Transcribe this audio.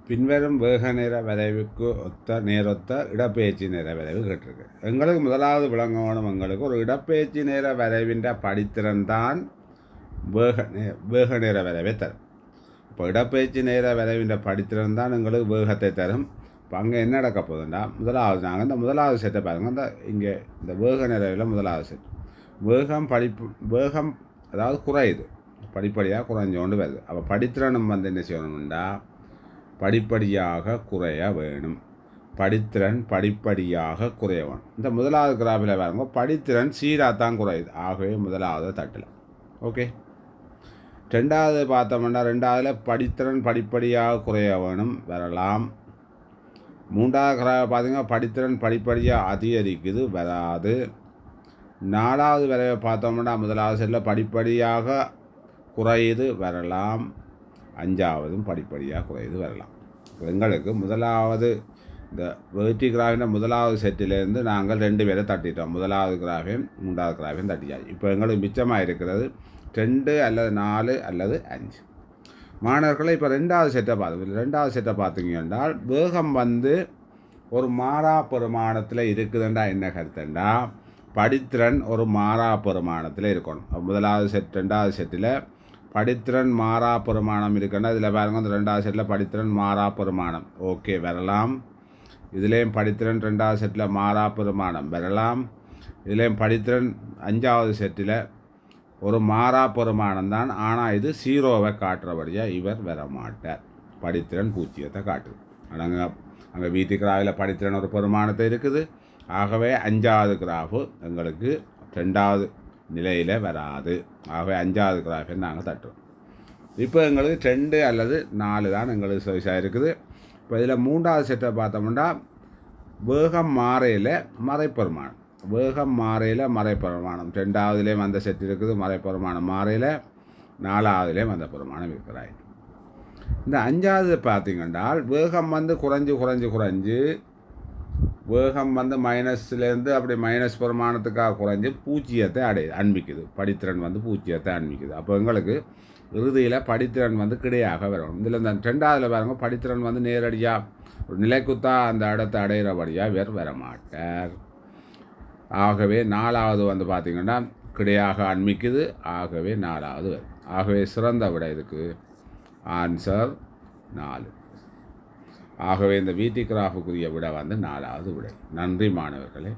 பின்வரும் வேக நேர வரைவுக்கு நேரொத்த இடப்பெயர்ச்சி நேர வரைவு கேட்டிருக்கு. எங்களுக்கு முதலாவது விளங்கணும், எங்களுக்கு ஒரு இடப்பெயர்ச்சி நேர வரைவின் படித்திறன் தான் வேக நேர வரைவை தரும். இப்போ இடப்பெயர்ச்சி நேர வரைவின் படித்திறன் தான் எங்களுக்கு வேகத்தை தரும். இப்போ அங்கே என்ன நடக்க போகுதுன்னா, முதலாவது நாங்கள் இந்த முதலாவது செட்டை பாருங்கள். இந்த இங்கே இந்த வேக நிறைவில் முதலாவது செட் வேகம் அதாவது குறையுது, படிப்படியாக குறைஞ்சோண்டு வருது. அப்போ படித்திறனும் வந்து என்ன செய்யணும்னா படிப்படியாக குறைய வேணும். படித்திறன் படிப்படியாக குறைய வேணும். இந்த முதலாவது கிராஃபில் பாருங்க, படித்திறன் சீராக தான் குறையுது. ஆகவே முதலாவது தட்டில் ஓகே. ரெண்டாவது பார்த்தோம்னா ரெண்டாவதுல படித்திறன் படிப்படியாக குறைய வேணும் வரலாம். மூன்றாவது கிராஃப் பார்த்தீங்கன்னா படித்திறன் படிப்படியாக அதிகரிக்குது வராது. நாலாவது வரைவை பார்த்தோம்னா முதலாவது செட்டில் படிப்படியாக குறையுது வரலாம். அஞ்சாவதும் படிப்படியாக குறையுது வரலாம். எங்களுக்கு முதலாவது இந்த வெர்டி கிராஃபின் முதலாவது செட்டிலேருந்து நாங்கள் 2 பேரை தட்டிட்டோம். முதலாவது கிராஃபையும் மூன்றாவது கிராஃபையும் தட்டியாச்சு. இப்போ எங்களுக்கு மிச்சமாக இருக்கிறது 2 அல்லது 4 அல்லது 5. மாணவர்களை இப்போ ரெண்டாவது செட்டை பார்த்தீங்க என்றால் வேகம் வந்து ஒரு மாறா பெருமானத்தில் இருக்குதுண்டா என்ன கருத்துண்டா படித்திறன் ஒரு மாறா பெருமானத்தில் இருக்கணும். முதலாவது செட் ரெண்டாவது செட்டில் படித்திறன் மாறா பெருமானம் இருக்குன்னா இதில் பாருங்க, அந்த ரெண்டாவது செட்டில் படித்திறன் மாறா பெருமானம் ஓகே வரலாம். இதுலேயும் படித்திறன் ரெண்டாவது செட்டில் மாறா பெருமானம் வரலாம். இதுலேயும் படித்திறன் அஞ்சாவது செட்டில் ஒரு மாறா பெருமானம் தான், ஆனால் இது 0வை காட்டுறபடியாக இவர் வரமாட்டார். படித்திறன் 0த்தை காட்டுது. ஆனால் அங்கே வீட்டு கிராஃபில் படித்திறன் ஒரு பெருமானத்தை இருக்குது. ஆகவே அஞ்சாவது கிராஃபு எங்களுக்கு ரெண்டாவது நிலையில் வராது. ஆகவே அஞ்சாவது கிராஃபை நாங்கள் தட்டுறோம். இப்போ எங்களுக்கு 2 அல்லது 4 தான் எங்களுக்கு சைஸாக இருக்குது. இப்போ இதில் மூன்றாவது செட்டை பார்த்தோம்னா வேகம் மாறையில் மறைப்பெருமானம். வேகம் மாறையில் மறைப்பெருமானம் ரெண்டாவதுலேயும் அந்த செட் இருக்குது. மறைப்பெருமானம் மாறையில் நாலாவதுலேயும் அந்த பெருமானம் இருக்கிறாய். இந்த அஞ்சாவது பார்த்தீங்கன்னா வேகம் வந்து குறைஞ்சு வேகம் வந்து மைனஸ்லேருந்து அப்படி மைனஸ் பெருமானத்துக்காக குறைஞ்சி 0த்தை அண்மிக்குது. படித்திறன் வந்து 0த்தை அண்மிக்குது. அப்போ எங்களுக்கு இறுதியில் படித்திறன் வந்து கிடையாக வரும். இதில் இந்த ரெண்டாவதுல பாருங்க, படித்திறன் வந்து நேரடியாக ஒரு நிலைக்குத்தா அந்த இடத்தை அடைகிறபடியாக வேறு வரமாட்டார். ஆகவே நாலாவது வந்து பார்த்திங்கன்னா கிடையாக அண்மிக்குது. ஆகவே நாலாவது வரும். ஆகவே சிறந்த விடை இதுக்கு ஆன்சர் 4. ஆகவே இந்த வீட்டி கிராஃபுக்குரிய விடை வந்து 4வது விடை. நன்றி மாணவர்களே.